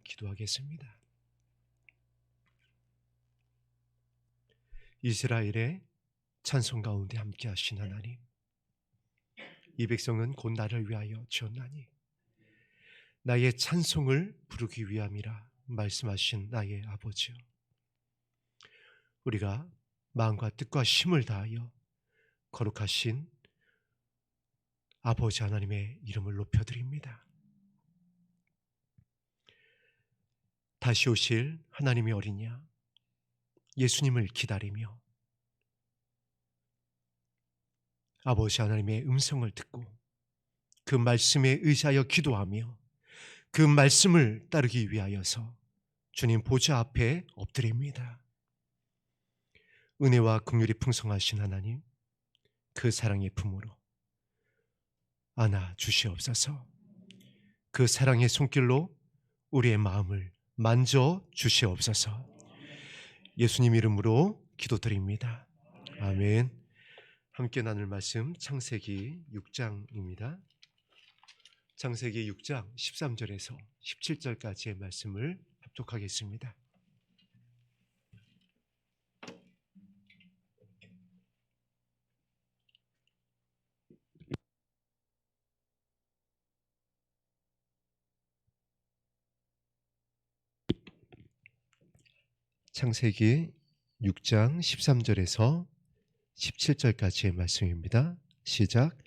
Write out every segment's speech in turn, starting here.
기도하겠습니다. 이스라엘의 찬송 가운데 함께 하신 하나님, 이 백성은 곧 나를 위하여 지었나니 나의 찬송을 부르기 위함이라 말씀하신 나의 아버지여, 우리가 마음과 뜻과 힘을 다하여 거룩하신 아버지 하나님의 이름을 높여드립니다. 다시 오실 하나님의 어린 양 예수님을 기다리며 아버지 하나님의 음성을 듣고 그 말씀에 의지하여 기도하며 그 말씀을 따르기 위하여서 주님 보좌 앞에 엎드립니다. 은혜와 긍휼이 풍성하신 하나님, 그 사랑의 품으로 안아 주시옵소서. 그 사랑의 손길로 우리의 마음을 만져 주시옵소서. 예수님 이름으로 기도드립니다. 아멘. 함께 나눌 말씀 창세기 6장입니다. 창세기 6장 13절에서 17절까지의 말씀을 합독하겠습니다. 창세기 6장 13절에서 17절까지의 말씀입니다. 시작.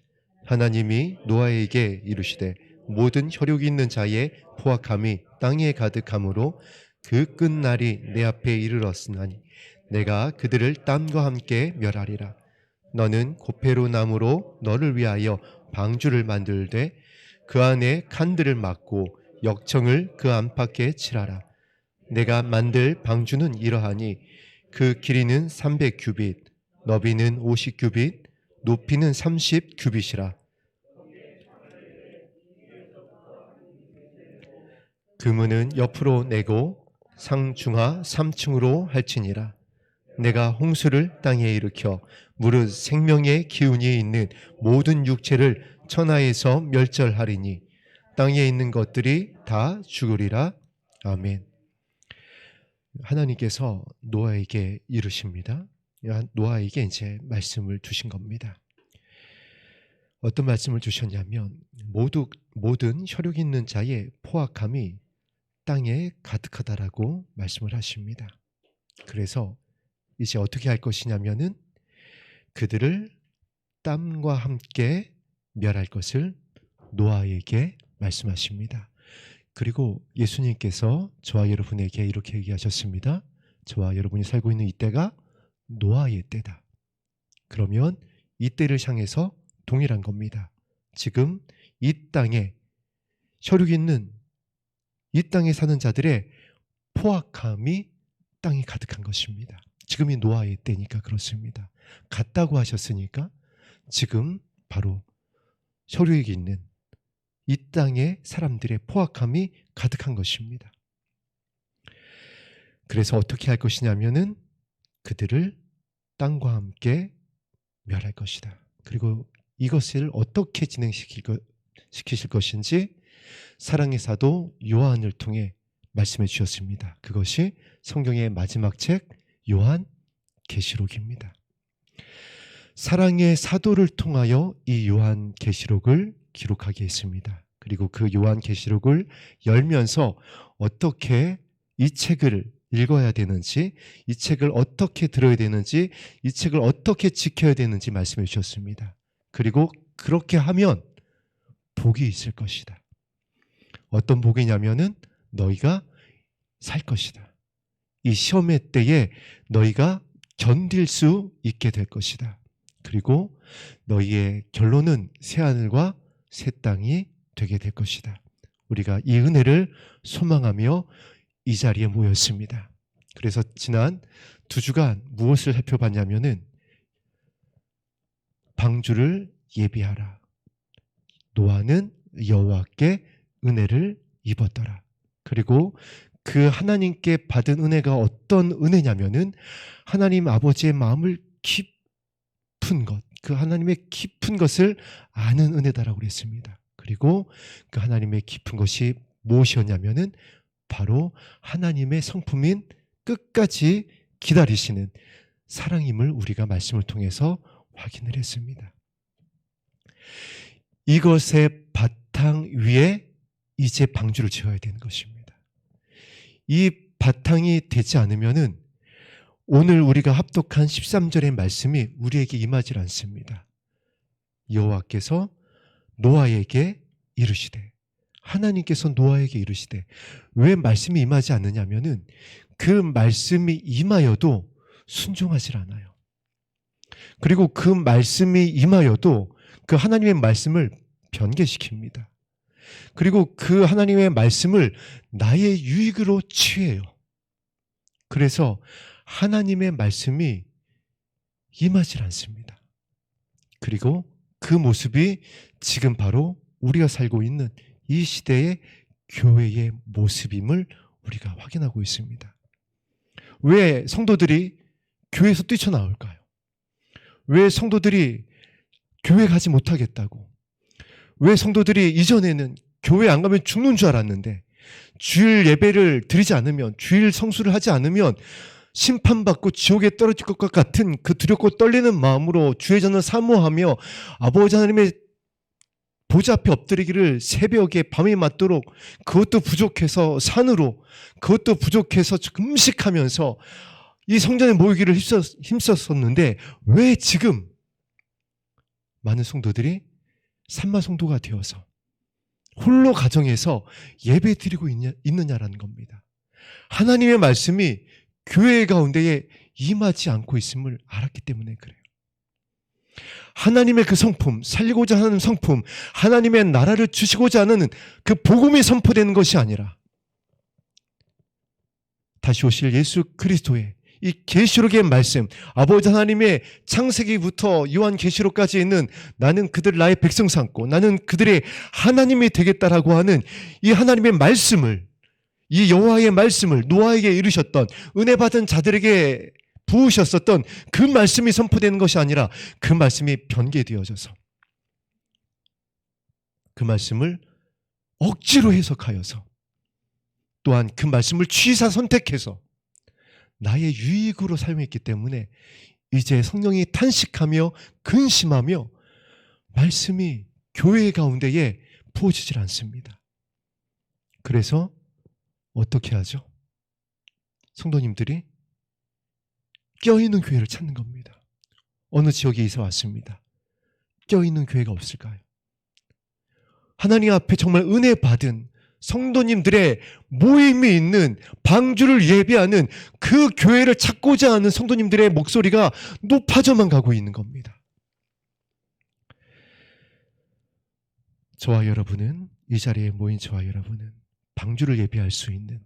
하나님이 노아에게 이르시되 모든 혈육이 있는 자의 포악함이 땅에 가득함으로 그 끝날이 내 앞에 이르렀으나니 내가 그들을 땀과 함께 멸하리라. 너는 고페로 나무로 너를 위하여 방주를 만들되 그 안에 칸들을 막고 역청을 그 안팎에 칠하라. 내가 만들 방주는 이러하니 그 길이는 300규빗, 너비는 50규빗, 높이는 30규빗이라. 그문은 옆으로 내고 상중하 3층으로 할지니라. 내가 홍수를 땅에 일으켜 무릇 생명의 기운이 있는 모든 육체를 천하에서 멸절하리니 땅에 있는 것들이 다 죽으리라. 아멘. 하나님께서 노아에게 이르십니다. 노아에게 이제 말씀을 주신 겁니다. 어떤 말씀을 주셨냐면 모든 혈육 있는 자의 포악함이 땅에 가득하다라고 말씀을 하십니다. 그래서 이제 어떻게 할 것이냐면은 그들을 땀과 함께 멸할 것을 노아에게 말씀하십니다. 그리고 예수님께서 저와 여러분에게 이렇게 얘기하셨습니다. 저와 여러분이 살고 있는 이때가 노아의 때다. 그러면 이 때를 향해서 동일한 겁니다. 지금 이 땅에 혈육 있는 이 땅에 사는 자들의 포악함이 땅에 가득한 것입니다. 지금이 노아의 때니까 그렇습니다. 같다고 하셨으니까 지금 바로 혈육이 있는 이 땅의 사람들의 포악함이 가득한 것입니다. 그래서 어떻게 할 것이냐면은 그들을 땅과 함께 멸할 것이다. 그리고 이것을 어떻게 진행시키실 것인지 사랑의 사도 요한을 통해 말씀해 주셨습니다. 그것이 성경의 마지막 책 요한계시록입니다. 사랑의 사도를 통하여 이 요한계시록을 기록하게 했습니다. 그리고 그 요한계시록을 열면서 어떻게 이 책을 읽어야 되는지, 이 책을 어떻게 들어야 되는지, 이 책을 어떻게 지켜야 되는지 말씀해 주셨습니다. 그리고 그렇게 하면 복이 있을 것이다. 어떤 복이냐면은 너희가 살 것이다. 이 시험의 때에 너희가 견딜 수 있게 될 것이다. 그리고 너희의 결론은 새하늘과 새 땅이 되게 될 것이다. 우리가 이 은혜를 소망하며 이 자리에 모였습니다. 그래서 지난 2주간 무엇을 살펴봤냐면은 방주를 예비하라. 노아는 여호와께 은혜를 입었더라. 그리고 그 하나님께 받은 은혜가 어떤 은혜냐면은 하나님 아버지의 마음을 깊은 것, 그 하나님의 깊은 것을 아는 은혜다라고 그랬습니다. 그리고 그 하나님의 깊은 것이 무엇이었냐면은 바로 하나님의 성품인 끝까지 기다리시는 사랑임을 우리가 말씀을 통해서 확인을 했습니다. 이것의 바탕 위에 이제 방주를 지어야 되는 것입니다. 이 바탕이 되지 않으면은 오늘 우리가 합독한 13절의 말씀이 우리에게 임하지 않습니다. 여호와께서 노아에게 이르시되, 하나님께서 노아에게 이르시되, 왜 말씀이 임하지 않느냐면은 그 말씀이 임하여도 순종하지 않아요. 그리고 그 말씀이 임하여도 그 하나님의 말씀을 변개시킵니다. 그리고 그 하나님의 말씀을 나의 유익으로 취해요. 그래서 하나님의 말씀이 임하지 않습니다. 그리고 그 모습이 지금 바로 우리가 살고 있는 이 시대의 교회의 모습임을 우리가 확인하고 있습니다. 왜 성도들이 교회에서 뛰쳐나올까요? 왜 성도들이 교회 가지 못하겠다고? 왜 성도들이 이전에는 교회 안 가면 죽는 줄 알았는데 주일 예배를 드리지 않으면, 주일 성수를 하지 않으면 심판받고 지옥에 떨어질 것 같은 그 두렵고 떨리는 마음으로 주의 전을 사모하며 아버지 하나님의 보좌 앞에 엎드리기를 새벽에 밤이 맞도록, 그것도 부족해서 산으로, 그것도 부족해서 금식하면서 이 성전에 모이기를 힘썼었는데 왜 지금 많은 성도들이 산마 성도가 되어서 홀로 가정에서 예배 드리고 있느냐라는 겁니다. 하나님의 말씀이 교회 가운데에 임하지 않고 있음을 알았기 때문에 그래요. 하나님의 그 성품, 살리고자 하는 성품, 하나님의 나라를 주시고자 하는 그 복음이 선포되는 것이 아니라 다시 오실 예수 그리스도의 이 계시록의 말씀, 아버지 하나님의 창세기부터 요한계시록까지 있는 나는 그들 나의 백성 삼고 나는 그들의 하나님이 되겠다라고 하는 이 하나님의 말씀을, 이 여호와의 말씀을 노아에게 이르셨던, 은혜 받은 자들에게 부으셨었던 그 말씀이 선포되는 것이 아니라 그 말씀이 변개되어져서 그 말씀을 억지로 해석하여서 또한 그 말씀을 취사 선택해서 나의 유익으로 사용했기 때문에 이제 성령이 탄식하며 근심하며 말씀이 교회 가운데에 부어지질 않습니다. 그래서 어떻게 하죠? 성도님들이 껴있는 교회를 찾는 겁니다. 어느 지역에 이사 왔습니다. 껴있는 교회가 없을까요? 하나님 앞에 정말 은혜 받은 성도님들의 모임이 있는 방주를 예배하는 그 교회를 찾고자 하는 성도님들의 목소리가 높아져만 가고 있는 겁니다. 저와 여러분은, 이 자리에 모인 저와 여러분은 방주를 예배할 수 있는,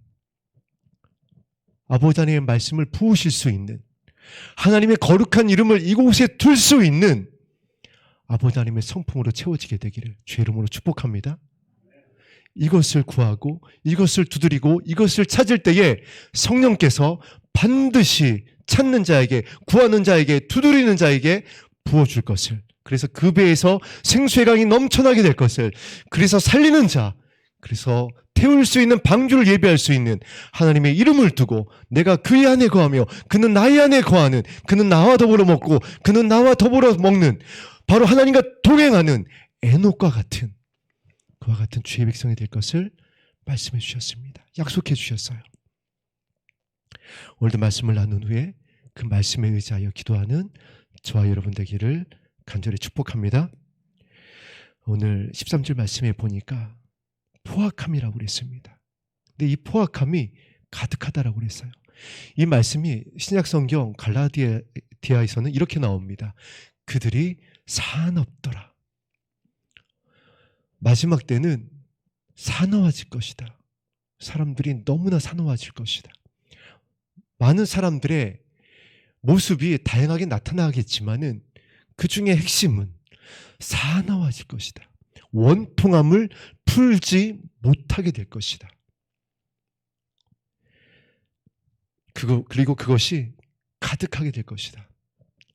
아버지 하나님의 말씀을 부으실 수 있는, 하나님의 거룩한 이름을 이곳에 둘 수 있는 아버지 하나님의 성품으로 채워지게 되기를 주의 이름으로 축복합니다. 이것을 구하고 이것을 두드리고 이것을 찾을 때에 성령께서 반드시 찾는 자에게, 구하는 자에게, 두드리는 자에게 부어줄 것을, 그래서 그 배에서 생수의 강이 넘쳐나게 될 것을, 그래서 살리는 자, 그래서 태울 수 있는 방주를 예배할 수 있는 하나님의 이름을 두고 내가 그의 안에 거하며 그는 나의 안에 거하는, 그는 나와 더불어 먹고 그는 나와 더불어 먹는, 바로 하나님과 동행하는 에녹과 같은, 그와 같은 주의 백성이 될 것을 말씀해 주셨습니다. 약속해 주셨어요. 오늘도 말씀을 나눈 후에 그 말씀에 의지하여 기도하는 저와 여러분 되기를 간절히 축복합니다. 오늘 13절 말씀에 보니까 포악함이라고 그랬습니다. 근데 이 포악함이 가득하다라고 그랬어요. 이 말씀이 신약성경 갈라디아에서는 이렇게 나옵니다. 그들이 사납더라. 마지막 때는 사나워질 것이다. 사람들이 너무나 사나워질 것이다. 많은 사람들의 모습이 다양하게 나타나겠지만은 그 중에 핵심은 사나워질 것이다. 원통함을 풀지 못하게 될 것이다. 그리고 그것이 가득하게 될 것이다.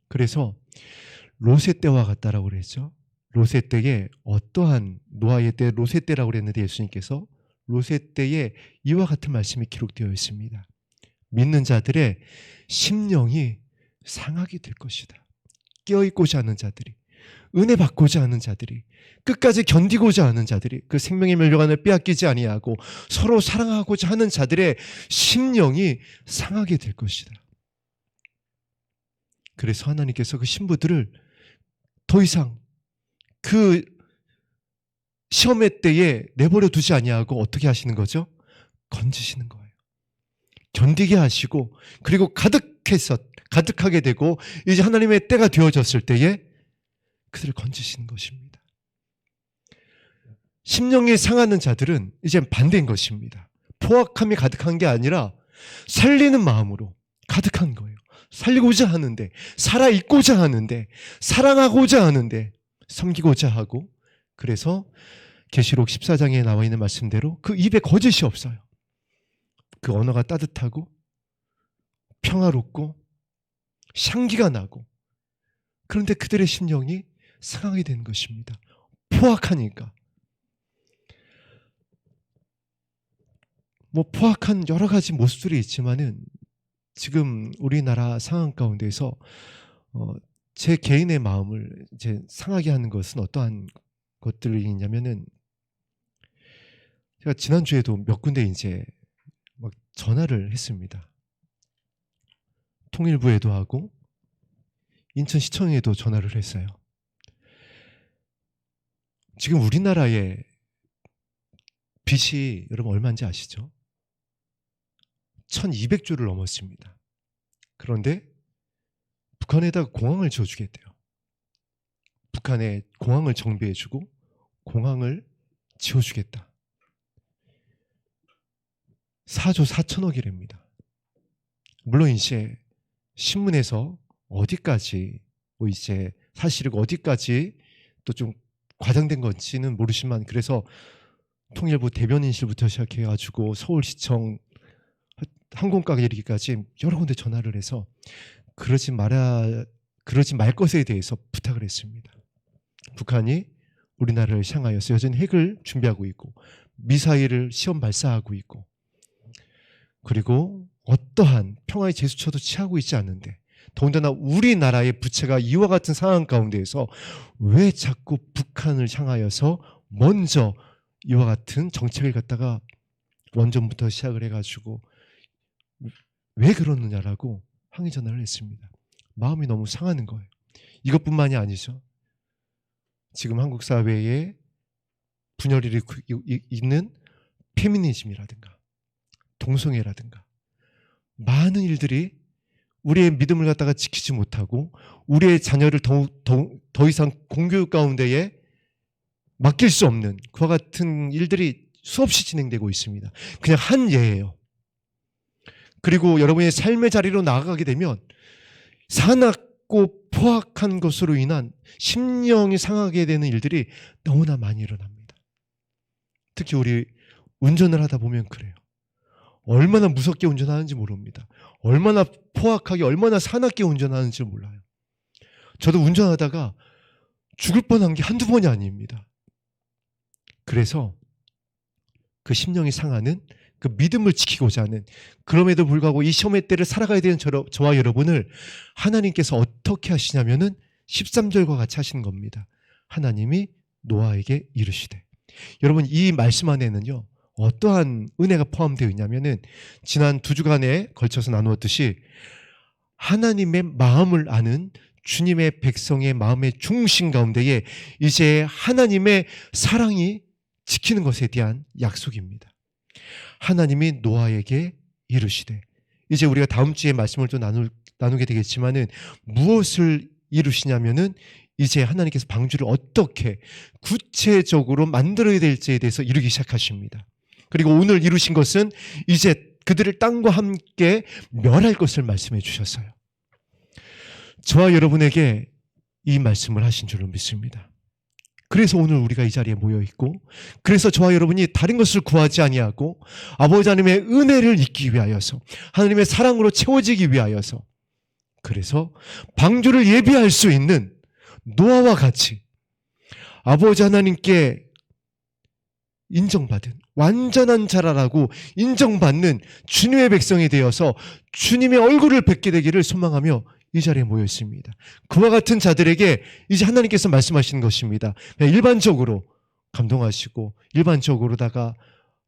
그래서 롯의 때와 같다라고 그랬죠. 롯의 때에 어떠한, 노아의 때 롯의 때라고 그랬는데 예수님께서 롯의 때에 이와 같은 말씀이 기록되어 있습니다. 믿는 자들의 심령이 상하게 될 것이다. 깨어있고자 하는 자들이, 은혜 받고자 하는 자들이, 끝까지 견디고자 하는 자들이, 그 생명의 멸류관을 빼앗기지 아니하고 서로 사랑하고자 하는 자들의 심령이 상하게 될 것이다. 그래서 하나님께서 그 신부들을 더 이상 그 시험의 때에 내버려 두지 아니하고 어떻게 하시는 거죠? 건지시는 거예요. 견디게 하시고, 그리고 가득하게 되고 이제 하나님의 때가 되어졌을 때에 그들을 건지시는 것입니다. 심령이 상하는 자들은 이제 반대인 것입니다. 포악함이 가득한 게 아니라 살리는 마음으로 가득한 거예요. 살리고자 하는데, 살아있고자 하는데, 사랑하고자 하는데, 섬기고자 하고, 그래서 계시록 14장에 나와 있는 말씀대로 그 입에 거짓이 없어요. 그 언어가 따뜻하고 평화롭고 향기가 나고, 그런데 그들의 심령이 상하게 되는 것입니다. 포악하니까. 포악한 여러 가지 모습들이 있지만은 지금 우리나라 상황 가운데서 제 개인의 마음을 이제 상하게 하는 것은 어떠한 것들이 있냐면은, 제가 지난주에도 몇 군데 이제 막 전화를 했습니다. 통일부에도 하고 인천시청에도 전화를 했어요. 지금 우리나라의 빚이 여러분 얼마인지 아시죠? 1200조를 넘었습니다. 그런데 북한에다가 공항을 지어주겠대요. 북한에 공항을 정비해주고 공항을 지어주겠다. 4조 4천억이랍니다. 물론 이제 신문에서 어디까지 이제 사실이고 어디까지 또 좀 과장된 건지는 모르지만, 그래서 통일부 대변인실부터 시작해가지고 서울시청, 항공가게 이르기까지 여러 군데 전화를 해서 그러지 말 것에 대해서 부탁을 했습니다. 북한이 우리나라를 향하여서 여전히 핵을 준비하고 있고 미사일을 시험 발사하고 있고, 그리고 어떠한 평화의 제스처도 취하고 있지 않는데, 더군다나 우리나라의 부채가 이와 같은 상황 가운데에서 왜 자꾸 북한을 향하여서 먼저 이와 같은 정책을 갖다가 원전부터 시작을 해가지고 왜 그러느냐라고 항의 전화를 했습니다. 마음이 너무 상하는 거예요. 이것뿐만이 아니죠. 지금 한국 사회에 분열이 있는 페미니즘이라든가 동성애라든가 많은 일들이 우리의 믿음을 갖다가 지키지 못하고 우리의 자녀를 더 이상 공교육 가운데에 맡길 수 없는 그와 같은 일들이 수없이 진행되고 있습니다. 그냥 한 예예요. 그리고 여러분의 삶의 자리로 나아가게 되면 사납고 포악한 것으로 인한 심령이 상하게 되는 일들이 너무나 많이 일어납니다. 특히 우리 운전을 하다 보면 그래요. 얼마나 무섭게 운전하는지 모릅니다. 얼마나 포악하게, 얼마나 사납게 운전하는지 몰라요. 저도 운전하다가 죽을 뻔한 게 한두 번이 아닙니다. 그래서 그 심령이 상하는, 그 믿음을 지키고자 하는, 그럼에도 불구하고 이 시험의 때를 살아가야 되는 저와 여러분을 하나님께서 어떻게 하시냐면은 13절과 같이 하시는 겁니다. 하나님이 노아에게 이르시되. 여러분, 이 말씀 안에는요 어떠한 은혜가 포함되어 있냐면은, 지난 2주간에 걸쳐서 나누었듯이 하나님의 마음을 아는 주님의 백성의 마음의 중심 가운데에 이제 하나님의 사랑이 지키는 것에 대한 약속입니다. 하나님이 노아에게 이르시되, 이제 우리가 다음 주에 말씀을 또 나누게 되겠지만은 무엇을 이루시냐면은 이제 하나님께서 방주를 어떻게 구체적으로 만들어야 될지에 대해서 이루기 시작하십니다. 그리고 오늘 이루신 것은 이제 그들을 땅과 함께 멸할 것을 말씀해 주셨어요. 저와 여러분에게 이 말씀을 하신 줄로 믿습니다. 그래서 오늘 우리가 이 자리에 모여 있고, 그래서 저와 여러분이 다른 것을 구하지 아니하고 아버지 하나님의 은혜를 잊기 위하여서, 하나님의 사랑으로 채워지기 위하여서, 그래서 방주를 예비할 수 있는 노아와 같이 아버지 하나님께 인정받은 완전한 자라라고 인정받는 주님의 백성이 되어서 주님의 얼굴을 뵙게 되기를 소망하며 이 자리에 모여 있습니다. 그와 같은 자들에게 이제 하나님께서 말씀하시는 것입니다. 그냥 일반적으로 감동하시고 일반적으로다가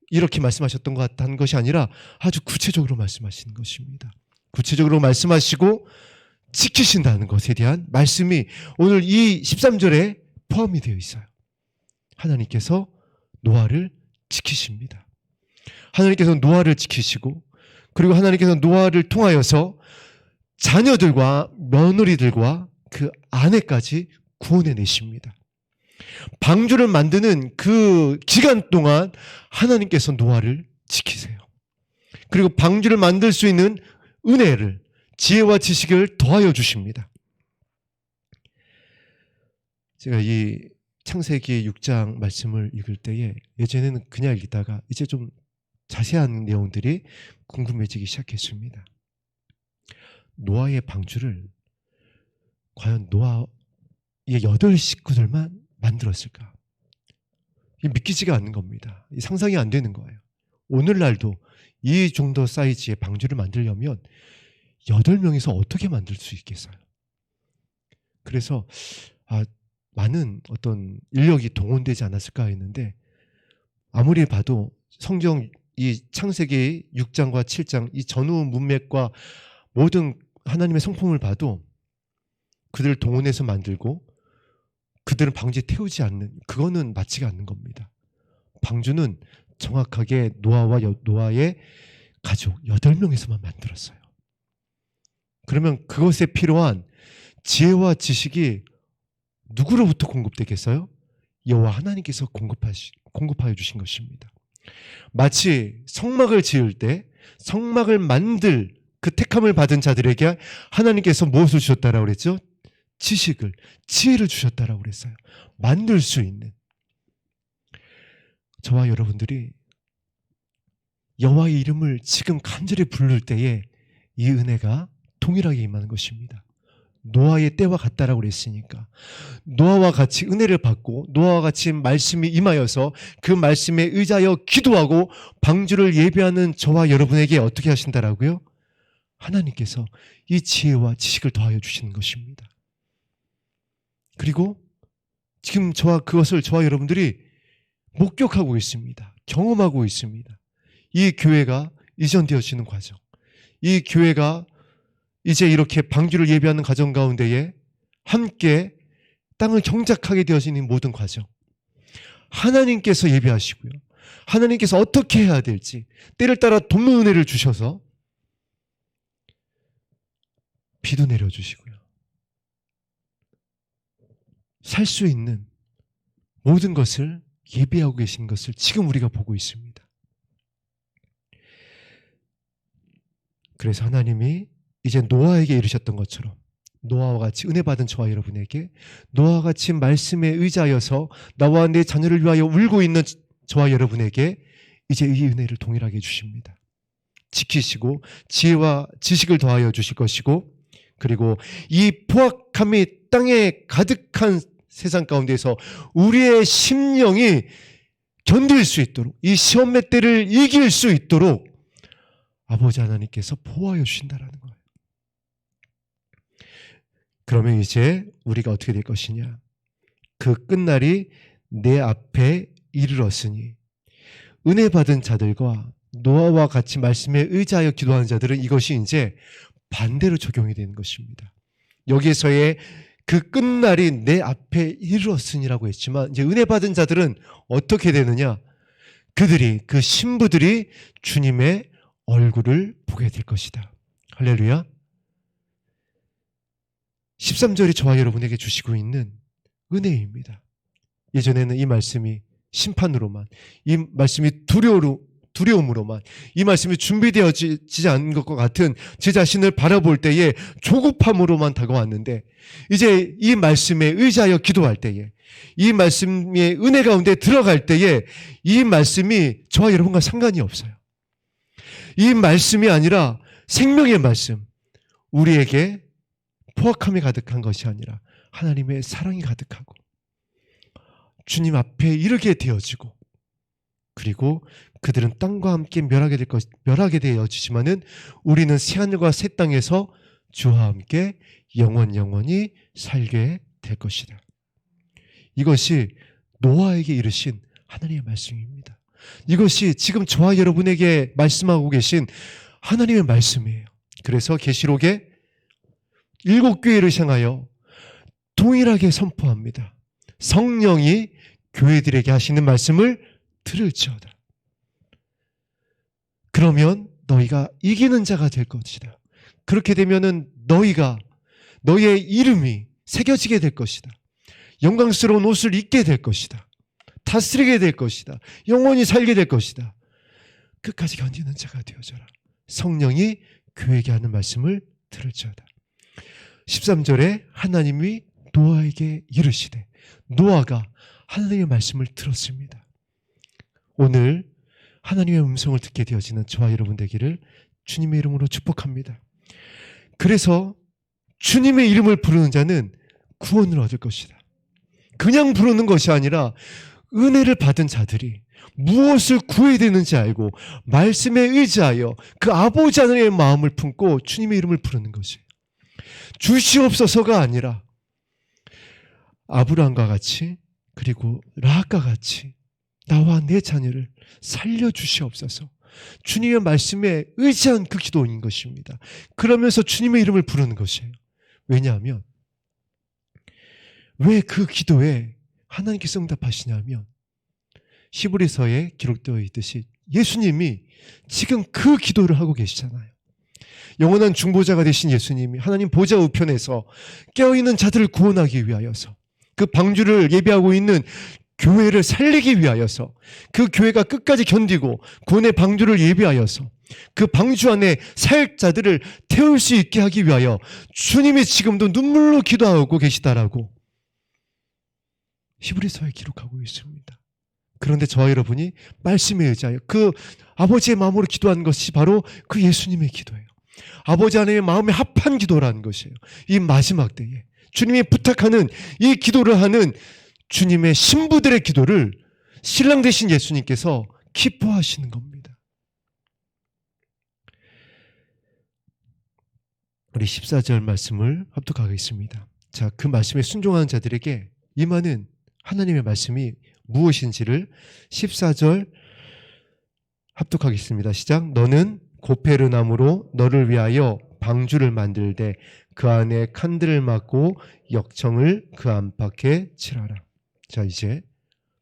이렇게 말씀하셨던 것 같다는 것이 아니라 아주 구체적으로 말씀하시는 것입니다. 구체적으로 말씀하시고 지키신다는 것에 대한 말씀이 오늘 이 13절에 포함이 되어 있어요. 하나님께서 노아를 지키십니다. 하나님께서 노아를 지키시고 그리고 하나님께서 노아를 통하여서 자녀들과 며느리들과 그 아내까지 구원해 내십니다. 방주를 만드는 그 기간 동안 하나님께서 노아를 지키세요. 그리고 방주를 만들 수 있는 은혜를, 지혜와 지식을 더하여 주십니다. 제가 이 창세기 6장 말씀을 읽을 때에 예전에는 그냥 읽다가 이제 좀 자세한 내용들이 궁금해지기 시작했습니다. 노아의 방주를 과연 노아의 8 식구들만 만들었을까? 이게 믿기지가 않는 겁니다. 상상이 안 되는 거예요. 오늘날도 이 정도 사이즈의 방주를 만들려면 8명이서 어떻게 만들 수 있겠어요? 그래서 많은 어떤 인력이 동원되지 않았을까 했는데 아무리 봐도 성경 이 창세기 6장과 7장 이 전후 문맥과 모든 하나님의 성품을 봐도 그들을 동원해서 만들고 그들은 방주에 태우지 않는, 그거는 맞지가 않는 겁니다. 방주는 정확하게 노아와 노아의 가족 8명에서만 만들었어요. 그러면 그것에 필요한 지혜와 지식이 누구로부터 공급되겠어요? 여호와 하나님께서 공급하여 주신 것입니다. 마치 성막을 지을 때 성막을 만들 그 택함을 받은 자들에게 하나님께서 무엇을 주셨다라고 그랬죠? 지식을, 지혜를 주셨다라고 그랬어요. 만들 수 있는. 저와 여러분들이 여호와의 이름을 지금 간절히 부를 때에 이 은혜가 동일하게 임하는 것입니다. 노아의 때와 같다라고 그랬으니까 노아와 같이 은혜를 받고 노아와 같이 말씀이 임하여서 그 말씀에 의지하여 기도하고 방주를 예배하는 저와 여러분에게 어떻게 하신다라고요? 하나님께서 이 지혜와 지식을 더하여 주시는 것입니다. 그리고 지금 그것을 저와 여러분들이 목격하고 있습니다. 경험하고 있습니다. 이 교회가 이전되어지는 과정, 이 교회가 이제 이렇게 방주를 예배하는 과정 가운데에 함께 땅을 경작하게 되어지는 모든 과정, 하나님께서 예배하시고요. 하나님께서 어떻게 해야 될지 때를 따라 돕는 은혜를 주셔서 비도 내려주시고요. 살 수 있는 모든 것을 예비하고 계신 것을 지금 우리가 보고 있습니다. 그래서 하나님이 이제 노아에게 이르셨던 것처럼 노아와 같이 은혜 받은 저와 여러분에게 노아와 같이 말씀에 의지하여서 나와 내 자녀를 위하여 울고 있는 저와 여러분에게 이제 이 은혜를 동일하게 주십니다. 지키시고 지혜와 지식을 더하여 주실 것이고 그리고 이 포악함이 땅에 가득한 세상 가운데서 우리의 심령이 견딜 수 있도록 이 시험의 때를 이길 수 있도록 아버지 하나님께서 보호하여 주신다라는 거예요. 그러면 이제 우리가 어떻게 될 것이냐? 그 끝날이 내 앞에 이르렀으니 은혜 받은 자들과 노아와 같이 말씀에 의지하여 기도하는 자들은 이것이 이제 반대로 적용이 되는 것입니다. 여기에서의 그 끝날이 내 앞에 이르렀으니라고 했지만 이제 은혜 받은 자들은 어떻게 되느냐? 그들이 그 신부들이 주님의 얼굴을 보게 될 것이다. 할렐루야. 13절이 저와 여러분에게 주시고 있는 은혜입니다. 예전에는 이 말씀이 심판으로만, 이 말씀이 두려움으로만, 이 말씀이 준비되어지지 않은 것과 같은 제 자신을 바라볼 때에 조급함으로만 다가왔는데 이제 이 말씀에 의지하여 기도할 때에 이 말씀의 은혜 가운데 들어갈 때에 이 말씀이 저와 여러분과 상관이 없어요. 이 말씀이 아니라 생명의 말씀, 우리에게 포악함이 가득한 것이 아니라 하나님의 사랑이 가득하고 주님 앞에 이르게 되어지고 그리고 그들은 땅과 함께 멸하게 되어지지만은 우리는 새하늘과 새 땅에서 주와 함께 영원히 살게 될 것이다. 이것이 노아에게 이르신 하나님의 말씀입니다. 이것이 지금 저와 여러분에게 말씀하고 계신 하나님의 말씀이에요. 그래서 계시록에 7교회를 향하여 동일하게 선포합니다. 성령이 교회들에게 하시는 말씀을 들을지어다. 그러면 너희가 이기는 자가 될 것이다. 그렇게 되면은 너희의 이름이 새겨지게 될 것이다. 영광스러운 옷을 입게 될 것이다. 다스리게 될 것이다. 영원히 살게 될 것이다. 끝까지 견디는 자가 되어져라. 성령이 교회에게 하는 말씀을 들을지어다. 13절에 하나님이 노아에게 이르시되 노아가 하나님의 말씀을 들었습니다. 오늘 하나님의 음성을 듣게 되어지는 저와 여러분 되기를 주님의 이름으로 축복합니다. 그래서 주님의 이름을 부르는 자는 구원을 얻을 것이다. 그냥 부르는 것이 아니라 은혜를 받은 자들이 무엇을 구해야 되는지 알고 말씀에 의지하여 그 아버지 하나님의 마음을 품고 주님의 이름을 부르는 것이에요. 주시옵소서가 아니라 아브라함과 같이 그리고 라합과 같이 나와 내 자녀를 살려주시옵소서. 주님의 말씀에 의지한 그 기도인 것입니다. 그러면서 주님의 이름을 부르는 것이에요. 왜냐하면 왜 그 기도에 하나님께서 응답하시냐면 히브리서에 기록되어 있듯이 예수님이 지금 그 기도를 하고 계시잖아요. 영원한 중보자가 되신 예수님이 하나님 보좌 우편에서 깨어있는 자들을 구원하기 위하여서 그 방주를 예비하고 있는 교회를 살리기 위하여서 그 교회가 끝까지 견디고 구원의 방주를 예비하여서 그 방주 안에 살 자들을 태울 수 있게 하기 위하여 주님이 지금도 눈물로 기도하고 계시다라고 히브리서에 기록하고 있습니다. 그런데 저와 여러분이 말씀에 의지하여 그 아버지의 마음으로 기도한 것이 바로 그 예수님의 기도예요. 아버지 하나님의 마음에 합한 기도라는 것이에요. 이 마지막 때에 주님이 부탁하는 이 기도를 하는 주님의 신부들의 기도를 신랑 되신 예수님께서 기뻐하시는 겁니다. 우리 14절 말씀을 합독하겠습니다. 자, 그 말씀에 순종하는 자들에게 임하는 하나님의 말씀이 무엇인지를 14절 합독하겠습니다. 시작. 너는 고페르나무로 너를 위하여 방주를 만들되 그 안에 칸들을 막고 역청을 그 안팎에 칠하라. 자, 이제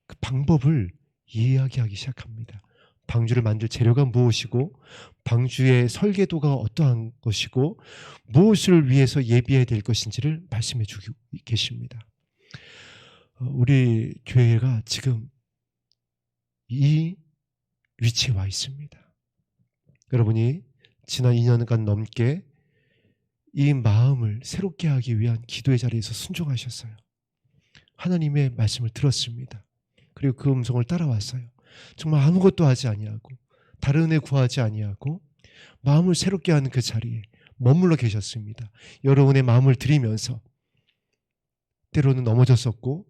그 방법을 이야기하기 시작합니다. 방주를 만들 재료가 무엇이고 방주의 설계도가 어떠한 것이고 무엇을 위해서 예비해야 될 것인지를 말씀해 주고 계십니다. 우리 교회가 지금 이 위치에 와 있습니다. 여러분이 지난 2년간 넘게 이 마음을 새롭게 하기 위한 기도의 자리에서 순종하셨어요. 하나님의 말씀을 들었습니다. 그리고 그 음성을 따라왔어요. 정말 아무것도 하지 아니하고 다른 은혜 구하지 아니하고 마음을 새롭게 하는 그 자리에 머물러 계셨습니다. 여러분의 마음을 드리면서 때로는 넘어졌었고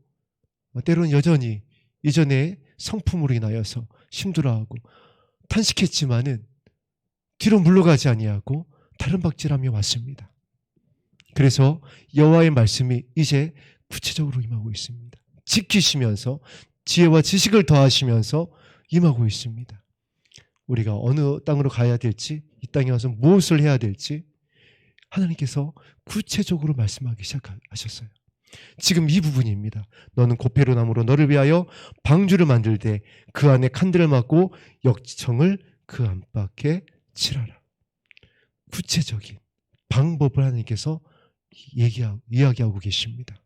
때로는 여전히 이전에 성품으로 인하여서 힘들어하고 탄식했지만은 뒤로 물러가지 아니하고 다른 박질하며 왔습니다. 그래서 여호와의 말씀이 이제 구체적으로 임하고 있습니다. 지키시면서 지혜와 지식을 더하시면서 임하고 있습니다. 우리가 어느 땅으로 가야 될지, 이 땅에 와서 무엇을 해야 될지 하나님께서 구체적으로 말씀하기 시작하셨어요. 지금 이 부분입니다. 너는 고페르나무로 너를 위하여 방주를 만들되 그 안에 칸들을 막고 역청을 그 안팎에 칠하라. 구체적인 방법을 하나님께서 이야기하고 계십니다.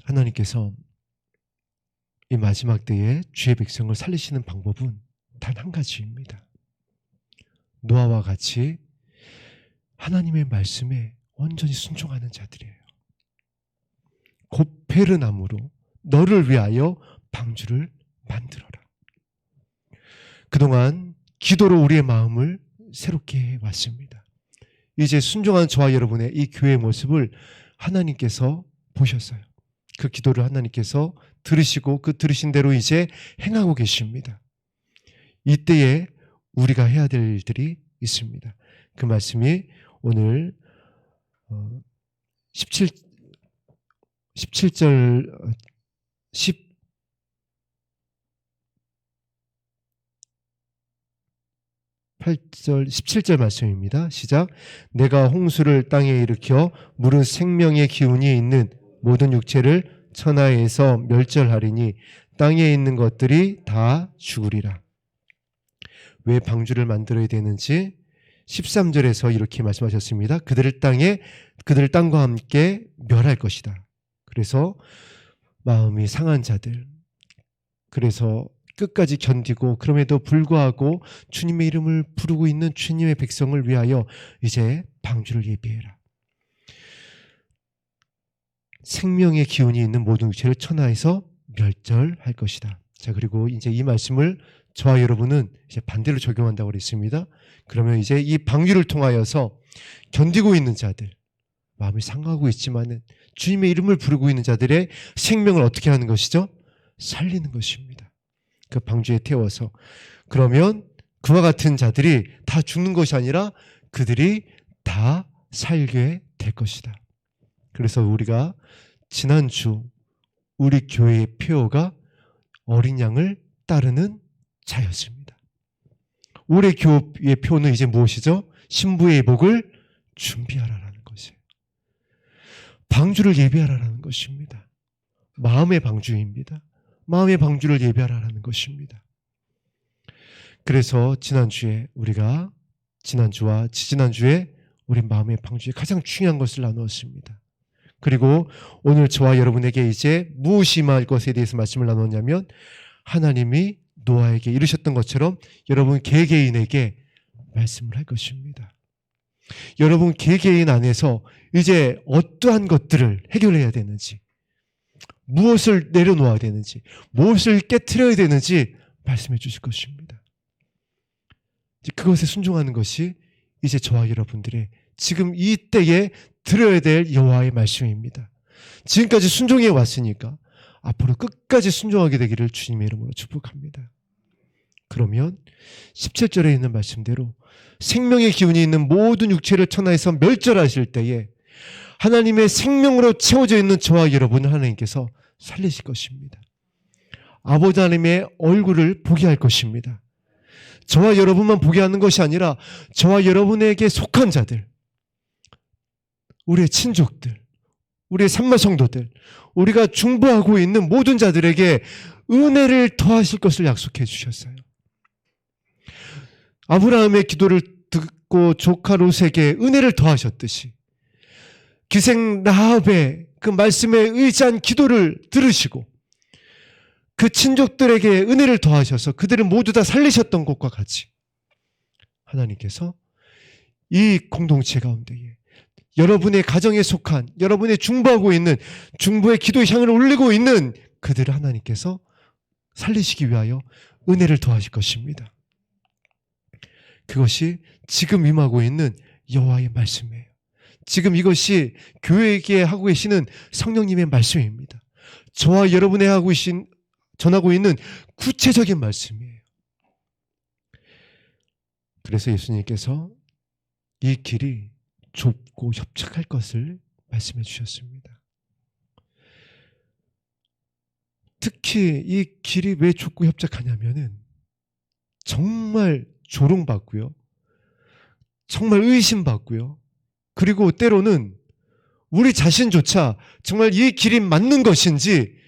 하나님께서 이 마지막 때에 주의 백성을 살리시는 방법은 단 한 가지입니다. 노아와 같이 하나님의 말씀에 온전히 순종하는 자들이에요. 고페르나무로 너를 위하여 방주를 만들어라. 그동안 기도로 우리의 마음을 새롭게 해왔습니다. 이제 순종한 저와 여러분의 이 교회의 모습을 하나님께서 보셨어요. 그 기도를 하나님께서 들으시고 그 들으신 대로 이제 행하고 계십니다. 이때에 우리가 해야 될 일들이 있습니다. 그 말씀이 오늘 17절 18절 17절 말씀입니다. 시작. 내가 홍수를 땅에 일으켜 물은 생명의 기운이 있는 모든 육체를 천하에서 멸절하리니 땅에 있는 것들이 다 죽으리라. 왜 방주를 만들어야 되는지 13절에서 이렇게 말씀하셨습니다. 그들을 땅과 함께 멸할 것이다. 그래서 마음이 상한 자들, 그래서 끝까지 견디고 그럼에도 불구하고 주님의 이름을 부르고 있는 주님의 백성을 위하여 이제 방주를 예비해라. 생명의 기운이 있는 모든 육체를 천하에서 멸절할 것이다. 자, 그리고 이제 이 말씀을 저와 여러분은 이제 반대로 적용한다고 그랬습니다. 그러면 이제 이 방주를 통하여서 견디고 있는 자들, 마음이 상하고 있지만은 주님의 이름을 부르고 있는 자들의 생명을 어떻게 하는 것이죠? 살리는 것입니다. 그 방주에 태워서. 그러면 그와 같은 자들이 다 죽는 것이 아니라 그들이 다 살게 될 것이다. 그래서 우리가 지난주 우리 교회의 표어가 어린 양을 따르는 자였습니다. 올해 교회의 표어는 이제 무엇이죠? 신부의 복을 준비하라라는 것이에요. 방주를 예비하라라는 것입니다. 마음의 방주입니다. 마음의 방주를 예비하라라는 것입니다. 그래서 지난주와 지지난주에 우리 마음의 방주에 가장 중요한 것을 나누었습니다. 그리고 오늘 저와 여러분에게 이제 무엇이 임할 것에 대해서 말씀을 나눴냐면 하나님이 노아에게 이르셨던 것처럼 여러분 개개인에게 말씀을 할 것입니다. 여러분 개개인 안에서 이제 어떠한 것들을 해결해야 되는지, 무엇을 내려놓아야 되는지, 무엇을 깨트려야 되는지 말씀해 주실 것입니다. 그것에 순종하는 것이 이제 저와 여러분들의 지금 이 때에 들어야 될 여호와의 말씀입니다. 지금까지 순종해 왔으니까 앞으로 끝까지 순종하게 되기를 주님의 이름으로 축복합니다. 그러면 17절에 있는 말씀대로 생명의 기운이 있는 모든 육체를 천하에서 멸절하실 때에 하나님의 생명으로 채워져 있는 저와 여러분을 하나님께서 살리실 것입니다. 아버지 하나님의 얼굴을 보게 할 것입니다. 저와 여러분만 보게 하는 것이 아니라 저와 여러분에게 속한 자들, 우리의 친족들, 우리의 산마 성도들, 우리가 중보하고 있는 모든 자들에게 은혜를 더하실 것을 약속해 주셨어요. 아브라함의 기도를 듣고 조카 롯에게 은혜를 더하셨듯이 기생 라합의 그 말씀에 의지한 기도를 들으시고 그 친족들에게 은혜를 더하셔서 그들을 모두 다 살리셨던 것과 같이 하나님께서 이 공동체 가운데에 여러분의 가정에 속한, 여러분의 중보하고 있는, 중보의 기도의 향을 올리고 있는 그들을 하나님께서 살리시기 위하여 은혜를 더하실 것입니다. 그것이 지금 임하고 있는 여호와의 말씀이에요. 지금 이것이 교회에게 하고 계시는 성령님의 말씀입니다. 저와 여러분에 전하고 있는 구체적인 말씀이에요. 그래서 예수님께서 이 길이 좁고 협착할 것을 말씀해 주셨습니다. 특히 이 길이 왜 좁고 협착하냐면은 정말 조롱받고요. 정말 의심받고요. 그리고 때로는 우리 자신조차 정말 이 길이 맞는 것인지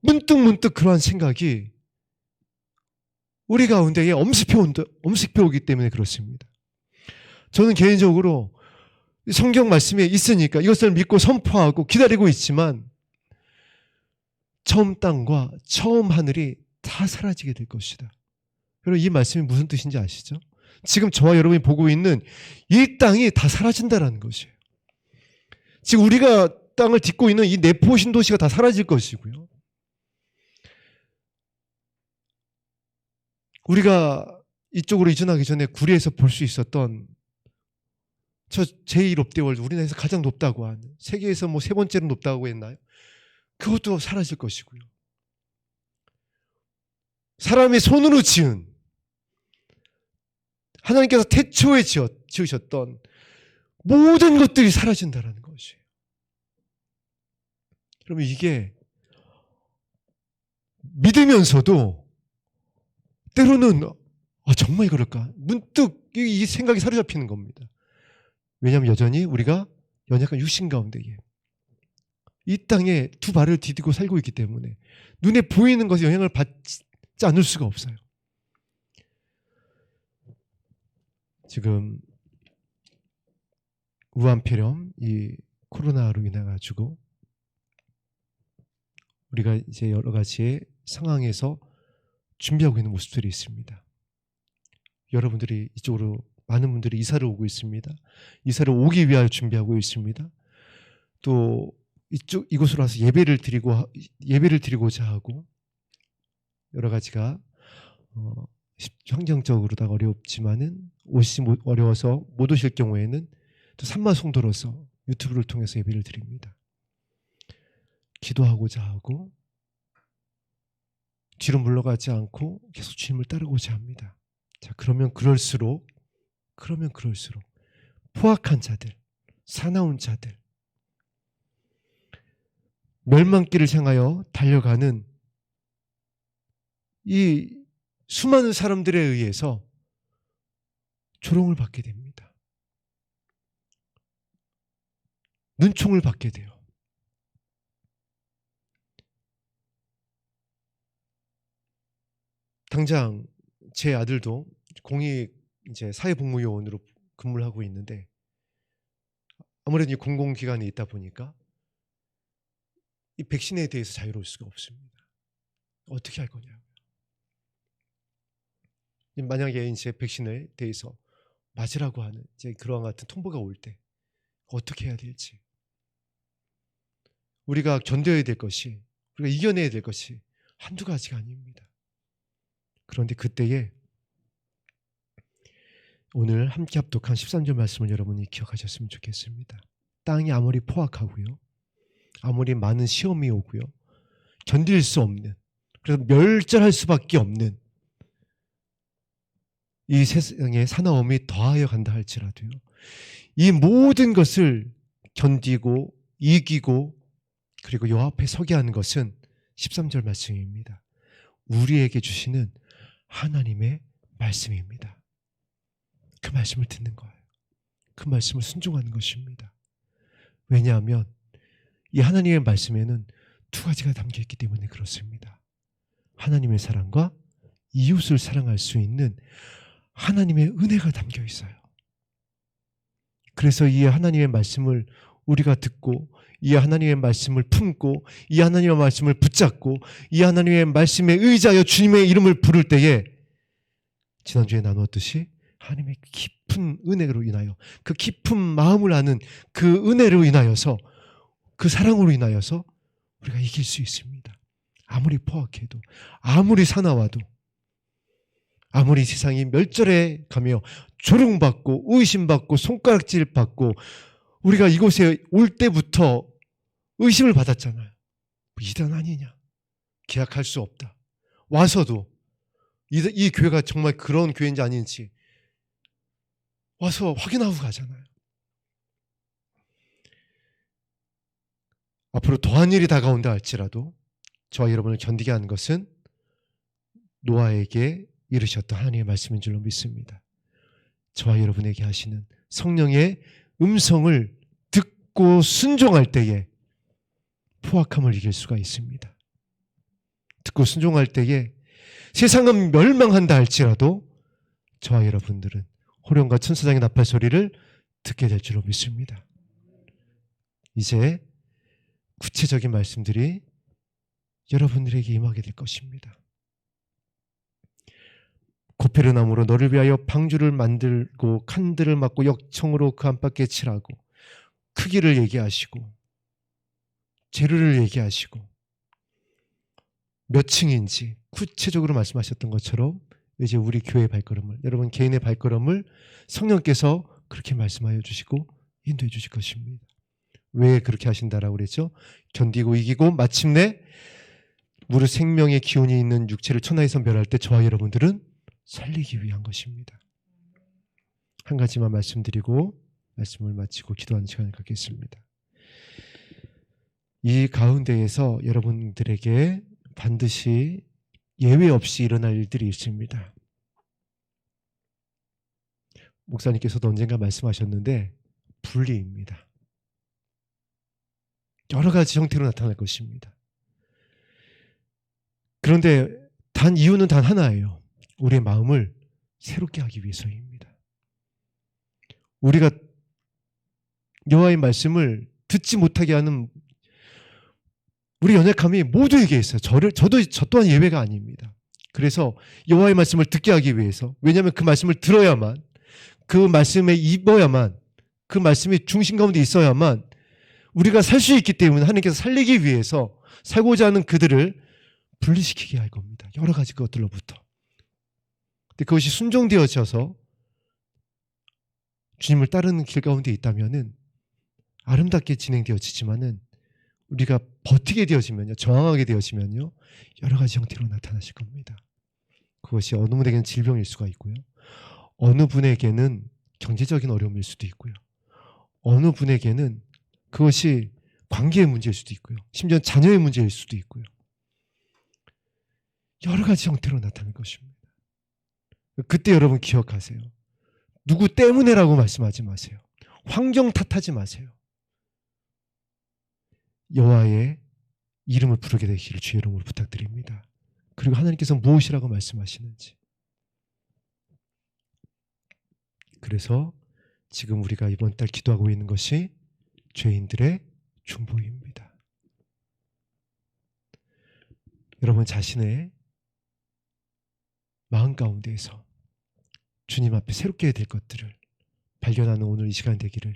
문득 그러한 생각이 우리 가운데에 엄습해 오기 때문에 그렇습니다. 저는 개인적으로 성경 말씀에 있으니까 이것을 믿고 선포하고 기다리고 있지만 처음 땅과 처음 하늘이 다 사라지게 될 것이다. 여러분 이 말씀이 무슨 뜻인지 아시죠? 지금 저와 여러분이 보고 있는 이 땅이 다 사라진다는 것이에요. 지금 우리가 땅을 딛고 있는 이 내포 신도시가 다 사라질 것이고요. 우리가 이쪽으로 이전하기 전에 구리에서 볼 수 있었던 저 제1롯데월드 우리나라에서 가장 높다고 하는, 세계에서 뭐 3번째로 높다고 했나요? 그것도 사라질 것이고요. 사람의 손으로 지은, 하나님께서 태초에 지으셨던 모든 것들이 사라진다는 것이에요. 그러면 이게 믿으면서도 때로는 정말 그럴까? 문득 이 생각이 사로잡히는 겁니다. 왜냐하면 여전히 우리가 연약한 육신 가운데에 이 땅에 두 발을 디디고 살고 있기 때문에 눈에 보이는 것에 영향을 받지 않을 수가 없어요. 지금 우한폐렴, 이 코로나로 인해 가지고 우리가 이제 여러 가지의 상황에서 준비하고 있는 모습들이 있습니다. 여러분들이 이쪽으로 많은 분들이 이사를 오고 있습니다. 이사를 오기 위하여 준비하고 있습니다. 또 이곳으로 와서 예배를 드리고자 하고, 여러 가지가 환경적으로다가 어렵지만은 어려워서 못 오실 경우에는 또 산마 성도로서 유튜브를 통해서 예배를 드립니다. 기도하고자 하고 뒤로 물러가지 않고 계속 주님을 따르고자 합니다. 자, 그러면 그럴수록 포악한 자들, 사나운 자들, 멸망길을 향하여 달려가는 이 수많은 사람들에 의해서 조롱을 받게 됩니다. 눈총을 받게 돼요. 당장 제 아들도 공익 이제 사회복무요원으로 근무를 하고 있는데, 아무래도 이 공공기관에 있다 보니까 이 백신에 대해서 자유로울 수가 없습니다. 어떻게 할 거냐고요. 만약에 이제 백신에 대해서 맞으라고 하는 이제 그러한 같은 통보가 올 때 어떻게 해야 될지, 우리가 견뎌야 될 것이, 우리가 이겨내야 될 것이 한두 가지가 아닙니다. 그런데 그때에 오늘 함께 합독한 13절 말씀을 여러분이 기억하셨으면 좋겠습니다. 땅이 아무리 포악하고요, 아무리 많은 시험이 오고요, 견딜 수 없는, 그래서 멸절할 수밖에 없는 이 세상에 사나움이 더하여 간다 할지라도요, 이 모든 것을 견디고 이기고 그리고 요 앞에 서게 하는 것은 13절 말씀입니다. 우리에게 주시는 하나님의 말씀입니다. 그 말씀을 듣는 거예요. 그 말씀을 순종하는 것입니다. 왜냐하면 이 하나님의 말씀에는 두 가지가 담겨있기 때문에 그렇습니다. 하나님의 사랑과 이웃을 사랑할 수 있는 하나님의 은혜가 담겨 있어요. 그래서 이 하나님의 말씀을 우리가 듣고, 이 하나님의 말씀을 품고, 이 하나님의 말씀을 붙잡고, 이 하나님의 말씀에 의지하여 주님의 이름을 부를 때에, 지난주에 나누었듯이 하나님의 깊은 은혜로 인하여, 그 깊은 마음을 아는 그 은혜로 인하여서, 그 사랑으로 인하여서 우리가 이길 수 있습니다. 아무리 포악해도, 아무리 사나워도, 아무리 세상이 멸절해 가며 조롱받고 의심받고 손가락질 받고, 우리가 이곳에 올 때부터 의심을 받았잖아요. 이단 아니냐, 계약할 수 없다. 와서도 이 교회가 정말 그런 교회인지 아닌지 와서 확인하고 가잖아요. 앞으로 더한 일이 다가온다 할지라도 저와 여러분을 견디게 하는 것은 노아에게 이르셨던 하나님의 말씀인 줄로 믿습니다. 저와 여러분에게 하시는 성령의 음성을 듣고 순종할 때에 포악함을 이길 수가 있습니다. 듣고 순종할 때에 세상은 멸망한다 할지라도 저와 여러분들은 호령과 천사장의 나팔 소리를 듣게 될 줄로 믿습니다. 이제 구체적인 말씀들이 여러분들에게 임하게 될 것입니다. 고페르나무로 너를 위하여 방주를 만들고 칸들을 막고 역청으로 그 안팎에 칠하고, 크기를 얘기하시고 재료를 얘기하시고 몇 층인지 구체적으로 말씀하셨던 것처럼 이제 우리 교회의 발걸음을, 여러분 개인의 발걸음을 성령께서 그렇게 말씀하여 주시고 인도해 주실 것입니다. 왜 그렇게 하신다라고 그랬죠? 견디고 이기고 마침내 무릇 생명의 기운이 있는 육체를 천하에서 멸할 때 저와 여러분들은 살리기 위한 것입니다. 한 가지만 말씀드리고 말씀을 마치고 기도하는 시간을 갖겠습니다. 이 가운데에서 여러분들에게 반드시 예외 없이 일어날 일들이 있습니다. 목사님께서도 언젠가 말씀하셨는데 분리입니다. 여러 가지 형태로 나타날 것입니다. 그런데 이유는 단 하나예요. 우리의 마음을 새롭게 하기 위해서입니다. 우리가 여호와의 말씀을 듣지 못하게 하는 우리 연약함이 모두에게 있어요. 저 또한 예외가 아닙니다. 그래서 여호와의 말씀을 듣게 하기 위해서, 왜냐하면 그 말씀을 들어야만, 그 말씀에 입어야만, 그 말씀이 중심 가운데 있어야만 우리가 살 수 있기 때문에 하나님께서 살리기 위해서 살고자 하는 그들을 분리시키게 할 겁니다. 여러 가지 것들로부터. 근데 그것이 순종되어져서 주님을 따르는 길 가운데 있다면은 아름답게 진행되어지지만은 우리가 버티게 되어지면요, 저항하게 되어지면요, 여러 가지 형태로 나타나실 겁니다. 그것이 어느 분에게는 질병일 수가 있고요, 어느 분에게는 경제적인 어려움일 수도 있고요, 어느 분에게는 그것이 관계의 문제일 수도 있고요, 심지어 자녀의 문제일 수도 있고요. 여러 가지 형태로 나타날 것입니다. 그때 여러분 기억하세요. 누구 때문에라고 말씀하지 마세요. 환경 탓하지 마세요. 여호와의 이름을 부르게 되기를 주의 이름으로 부탁드립니다. 그리고 하나님께서 무엇이라고 말씀하시는지. 그래서 지금 우리가 이번 달 기도하고 있는 것이 죄인들의 중보입니다. 여러분 자신의 마음 가운데에서 주님 앞에 새롭게 될 것들을 발견하는 오늘 이 시간 되기를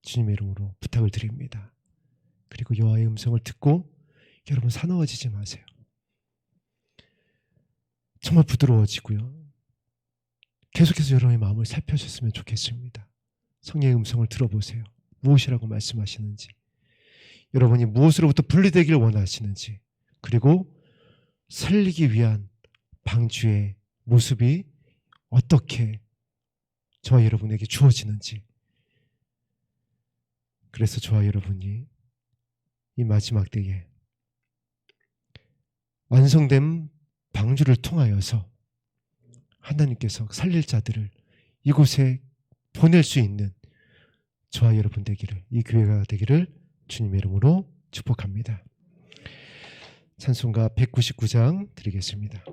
주님의 이름으로 부탁을 드립니다. 그리고 여호와의 음성을 듣고 여러분 사나워지지 마세요. 정말 부드러워지고요, 계속해서 여러분의 마음을 살펴주셨으면 좋겠습니다. 성령의 음성을 들어보세요. 무엇이라고 말씀하시는지, 여러분이 무엇으로부터 분리되기를 원하시는지, 그리고 살리기 위한 방주의 모습이 어떻게 저와 여러분에게 주어지는지. 그래서 저와 여러분이 이 마지막 때에 완성된 방주를 통하여서 하나님께서 살릴 자들을 이곳에 보낼 수 있는 저와 여러분 되기를, 이 교회가 되기를 주님의 이름으로 축복합니다. 찬송가 199장 드리겠습니다.